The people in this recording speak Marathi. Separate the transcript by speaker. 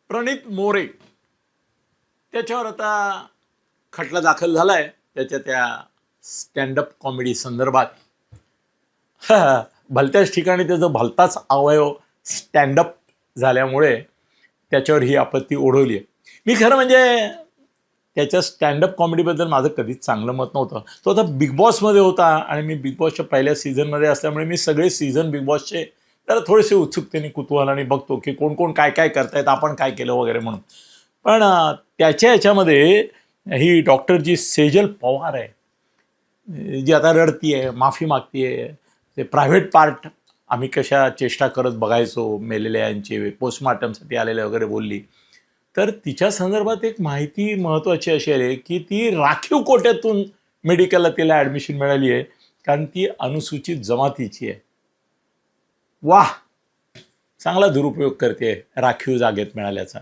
Speaker 1: प्रणित मोरे त्याच्यावर आता खटला दाखल झालाय त्याच्या त्या स्टँडअप कॉमेडी संदर्भात. भलत्याच ठिकाणी त्याचं भलताच अवयव स्टँडअप झाल्यामुळे त्याच्यावर ही आपत्ती ओढवली आहे. मी खरं म्हणजे त्याच्या स्टँडअप कॉमेडीबद्दल माझं कधीच चांगलं मत नव्हतं. तो आता बिग बॉसमध्ये होता आणि मी बिग बॉसच्या पहिल्या सीझनमध्ये असल्यामुळे मी सगळे सीझन बिग बॉसचे त्याला थोडेसे उत्सुकतेने कुतूहलाने बघतो की कोण कोण काय काय करतायत, आपण काय केलं वगैरे म्हणून. पण त्याच्या ह्याच्यामध्ये ही डॉक्टर जी सेजल पवार आहे, जी आता रडती आहे, माफी मागती आहे, ते प्रायव्हेट पार्ट आम्ही कशा चेष्टा करत बघायचो मेलेल्यांचे पोस्टमॉर्टमसाठी आलेले वगैरे बोलली. तर तिच्या संदर्भात एक माहिती महत्त्वाची अशी आहे की ती राखीव कोट्यातून मेडिकलला तिला ॲडमिशन मिळाली आहे, कारण ती अनुसूचित जमातीची आहे. वाह, चांगला दुरुपयोग करते राखीव जागेत मिळाल्याचा.